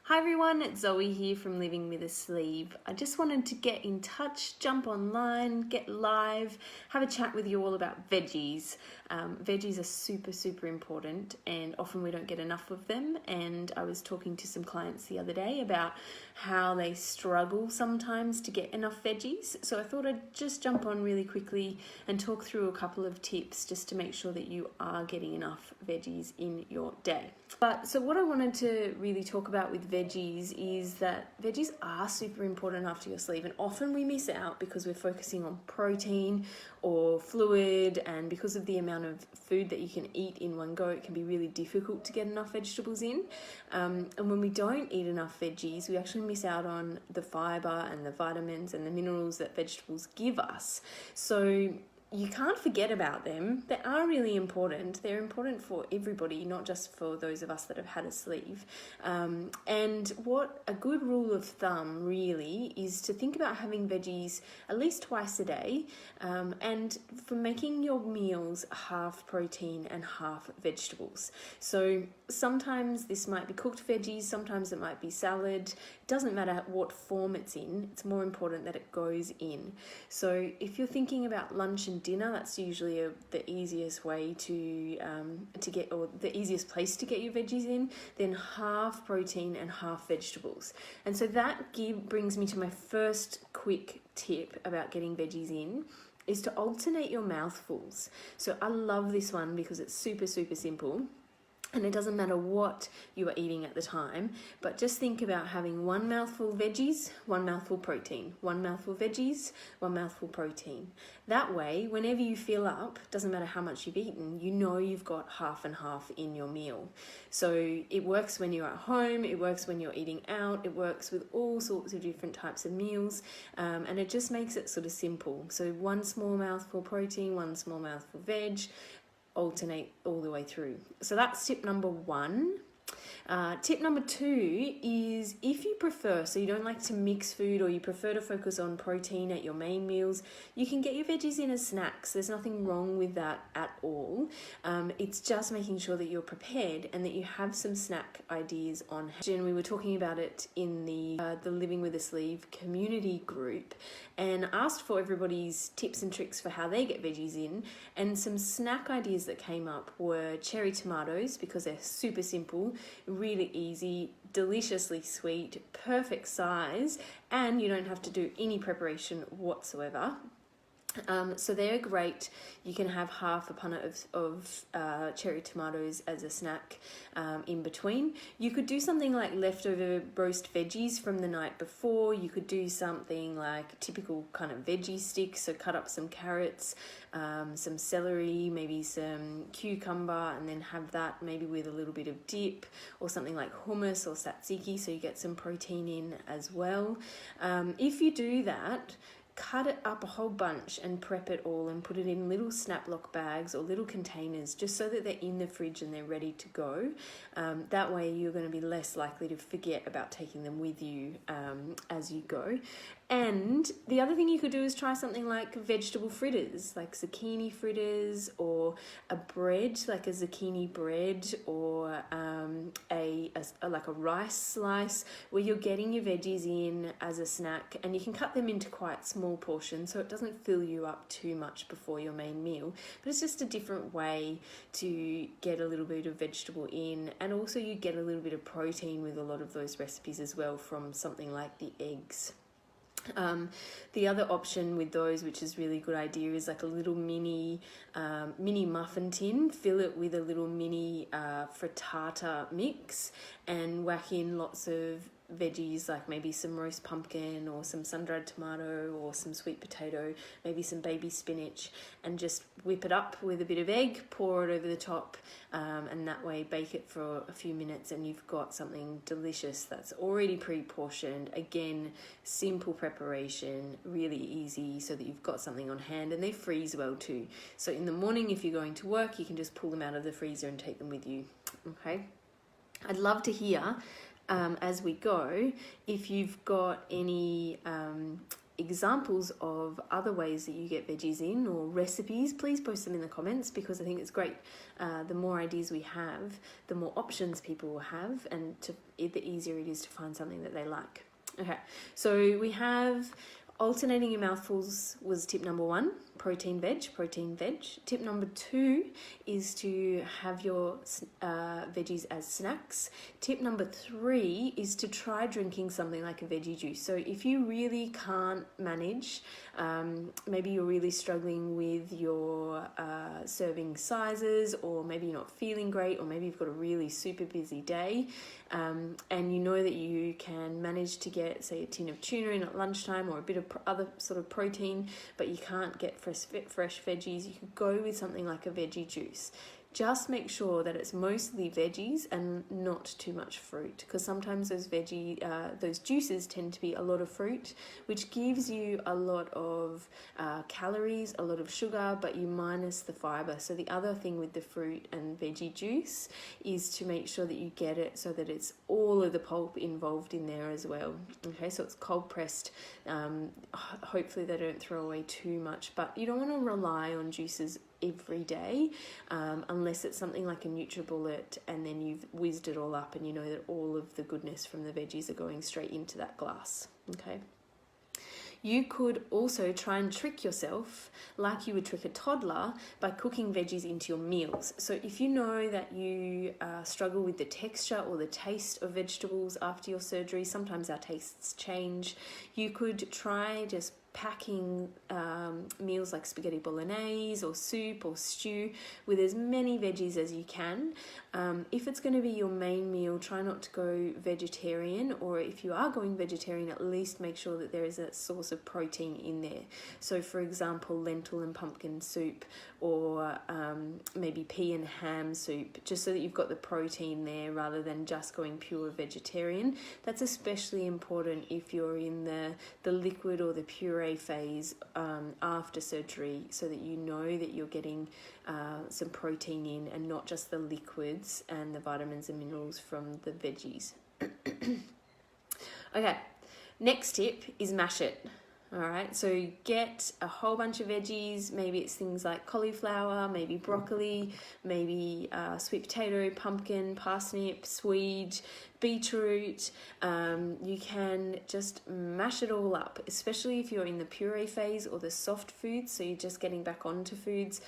Hi everyone, it's Zoe here from Living with a Sleeve. I just wanted to get in touch, jump online, get live, have a chat with you all about veggies. Veggies are super important and often we don't get enough of them, and I was talking to some clients the other day about how they struggle sometimes to get enough veggies. So I thought I'd just jump on really quickly and talk through a couple of tips just to make sure that you are getting enough veggies in your day. So what I wanted to really talk about with veggies is that veggies are super important after your sleeve, and often we miss out because we're focusing on protein or fluid, and because of the amount of food that you can eat in one go, it can be really difficult to get enough vegetables in. And when we don't eat enough veggies, we actually miss out on the fiber and the vitamins and the minerals that vegetables give us. So you can't forget about them. They are really important. They're important for everybody, not just for those of us that have had a sleeve. And what a good rule of thumb really is to think about having veggies at least twice a day, and for making your meals half protein and half vegetables. So sometimes this might be cooked veggies, sometimes it might be salad. It doesn't matter what form it's in, it's more important that it goes in. So if you're thinking about lunch and dinner, that's usually the easiest way to get, or the easiest place to get your veggies in. Then half protein and half vegetables. And so that brings me to my first quick tip about getting veggies in, is to alternate your mouthfuls. So I love this one because it's super simple. And it doesn't matter what you are eating at the time, but just think about having one mouthful veggies, one mouthful protein, one mouthful veggies, one mouthful protein. That way, whenever you fill up, doesn't matter how much you've eaten, you know you've got half and half in your meal. So it works when you're at home, it works when you're eating out, it works with all sorts of different types of meals, and it just makes it sort of simple. So one small mouthful protein, one small mouthful veg, alternate all the way through. So that's tip number one. Tip number two is, if you prefer, so you don't like to mix food, or you prefer to focus on protein at your main meals, you can get your veggies in as snacks. There's nothing wrong with that at all. It's just making sure that you're prepared and that you have some snack ideas on hand. We were talking about it in the Living with a Sleeve community group, and asked for everybody's tips and tricks for how they get veggies in, and some snack ideas that came up were cherry tomatoes, because they're super simple, really easy, deliciously sweet, perfect size, and you don't have to do any preparation whatsoever. So they're great. You can have half a punnet of cherry tomatoes as a snack in between. You could do something like leftover roast veggies from the night before. You could do something like typical kind of veggie sticks. So cut up some carrots, some celery, maybe some cucumber, and then have that maybe with a little bit of dip, or something like hummus or tzatziki, so you get some protein in as well. If you do that, cut it up a whole bunch and prep it all and put it in little snap-lock bags or little containers, just so that they're in the fridge and they're ready to go. That way you're going to be less likely to forget about taking them with you as you go. And the other thing you could do is try something like vegetable fritters, like zucchini fritters, or a bread, like a zucchini bread, or like a rice slice, where you're getting your veggies in as a snack, and you can cut them into quite small portions so it doesn't fill you up too much before your main meal. But it's just a different way to get a little bit of vegetable in, and also you get a little bit of protein with a lot of those recipes as well from something like the eggs. The other option with those, which is really good idea, is like a little mini muffin tin. Fill it with a little mini frittata mix and whack in lots of veggies, like maybe some roast pumpkin or some sun-dried tomato or some sweet potato, maybe some baby spinach, and just whip it up with a bit of egg, pour it over the top, and that way bake it for a few minutes, and you've got something delicious that's already pre-portioned. Again, simple preparation, really easy, so that you've got something on hand, and they freeze well too. So in the morning, if you're going to work, you can just pull them out of the freezer and take them with you. Okay, I'd love to hear as we go if you've got any examples of other ways that you get veggies in, or recipes, please post them in the comments, because I think it's great. The more ideas we have, the more options people will have, and the easier it is to find something that they like. Okay, so we have alternating your mouthfuls was tip number 1, protein veg. Tip number 2 is to have your veggies as snacks. Tip number 3 is to try drinking something like a veggie juice. So if you really can't manage, maybe you're really struggling with your serving sizes, or maybe you're not feeling great, or maybe you've got a really super busy day, and you know that you can manage to get, say, a tin of tuna in at lunchtime, or a bit of other sort of protein, but you can't get fresh veggies, you could go with something like a veggie juice. Just make sure that it's mostly veggies and not too much fruit, because sometimes those juices tend to be a lot of fruit, which gives you a lot of calories, a lot of sugar, but you minus the fiber. So the other thing with the fruit and veggie juice is to make sure that you get it so that it's all of the pulp involved in there as well. Okay, so it's cold pressed. Hopefully they don't throw away too much, but you don't want to rely on juices every day, unless it's something like a NutriBullet, and then you've whizzed it all up and you know that all of the goodness from the veggies are going straight into that glass. Okay. You could also try and trick yourself like you would trick a toddler by cooking veggies into your meals. So if you know that you struggle with the texture or the taste of vegetables after your surgery, sometimes our tastes change, you could try just packing meals like spaghetti bolognese or soup or stew with as many veggies as you can. If it's going to be your main meal, try not to go vegetarian, or if you are going vegetarian, at least make sure that there is a source of protein in there. So for example, lentil and pumpkin soup, or maybe pea and ham soup, just so that you've got the protein there rather than just going pure vegetarian. That's especially important if you're in the liquid or the puree phase after surgery, so that you know that you're getting some protein in, and not just the liquids and the vitamins and minerals from the veggies. Okay, next tip is mash it. All right, so get a whole bunch of veggies. Maybe it's things like cauliflower, maybe broccoli, maybe sweet potato, pumpkin, parsnip, swede, beetroot. You can just mash it all up, especially if you're in the puree phase or the soft foods, so you're just getting back onto foods.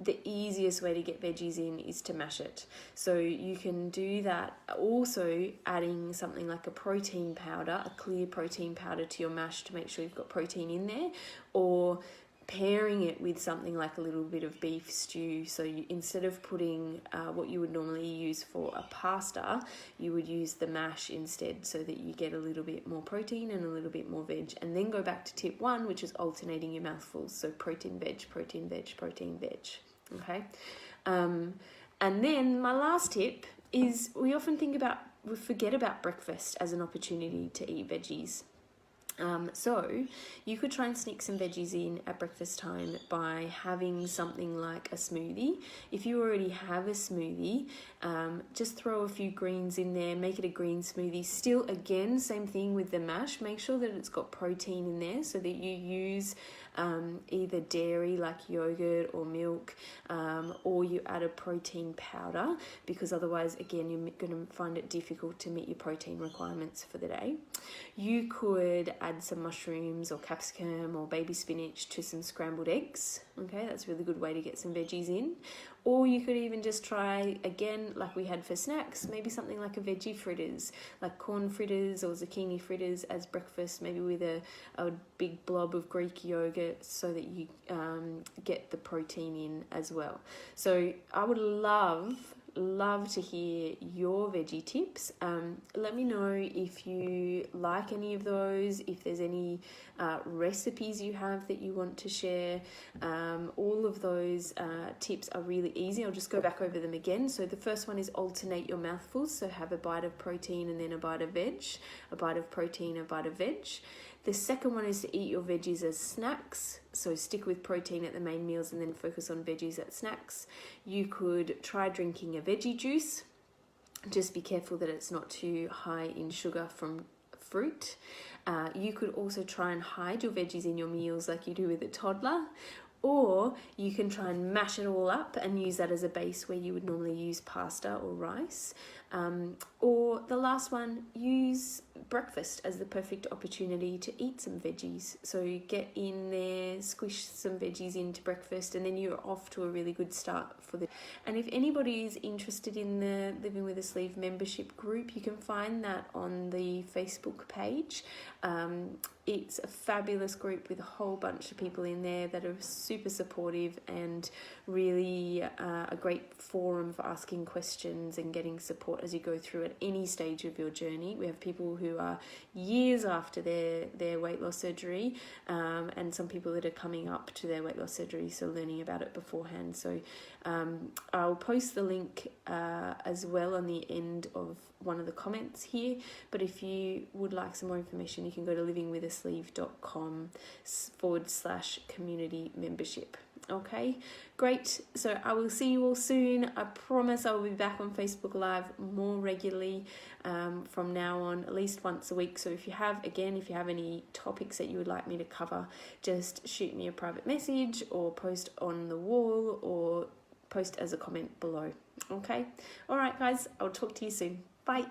The easiest way to get veggies in is to mash it. So you can do that, also adding something like a protein powder, a clear protein powder to your mash to make sure you've got protein in there, or pairing it with something like a little bit of beef stew. So instead of putting what you would normally use for a pasta, you would use the mash instead, so that you get a little bit more protein and a little bit more veg. And then go back to tip 1, which is alternating your mouthfuls. So protein, veg, protein, veg, protein, veg. Okay. And then my last tip is, we forget about breakfast as an opportunity to eat veggies. So you could try and sneak some veggies in at breakfast time by having something like a smoothie. If you already have a smoothie, just throw a few greens in there, make it a green smoothie. Still, again, same thing with the mash. Make sure that it's got protein in there, so that you use either dairy like yogurt or milk, or you add a protein powder, because otherwise, again, you're going to find it difficult to meet your protein requirements for the day. You could add some mushrooms or capsicum or baby spinach to some scrambled eggs. Okay, that's a really good way to get some veggies in. Or you could even just try, again, like we had for snacks, maybe something like a veggie fritters, like corn fritters or zucchini fritters as breakfast, maybe with a big blob of Greek yogurt, so that you get the protein in as well. So I would love to hear your veggie tips. Let me know if you like any of those, if there's any recipes you have that you want to share. All of those tips are really easy. I'll just go back over them again. So the first one is alternate your mouthfuls. So have a bite of protein and then a bite of veg, a bite of protein, a bite of veg. The second one is to eat your veggies as snacks. So stick with protein at the main meals and then focus on veggies at snacks. You could try drinking a veggie juice. Just be careful that it's not too high in sugar from fruit. You could also try and hide your veggies in your meals like you do with a toddler, or you can try and mash it all up and use that as a base where you would normally use pasta or rice. Or the last one, use breakfast as the perfect opportunity to eat some veggies. So get in there, squish some veggies into breakfast, and then you're off to a really good start for the. And if anybody is interested in the Living with a Sleeve membership group, you can find that on the Facebook page. It's a fabulous group with a whole bunch of people in there that are super supportive and really a great forum for asking questions and getting support as you go through at any stage of your journey. We have people who are years after their weight loss surgery, and some people that are coming up to their weight loss surgery, so learning about it beforehand. So I'll post the link as well on the end of one of the comments here, but if you would like some more information, you can go to livingwithasleeve.com/community membership. Okay, great. So I will see you all soon. I promise I will be back on Facebook Live more regularly from now on, at least once a week. So if you have any topics that you would like me to cover, just shoot me a private message or post on the wall or post as a comment below. Okay, all right guys, I'll talk to you soon. Bye.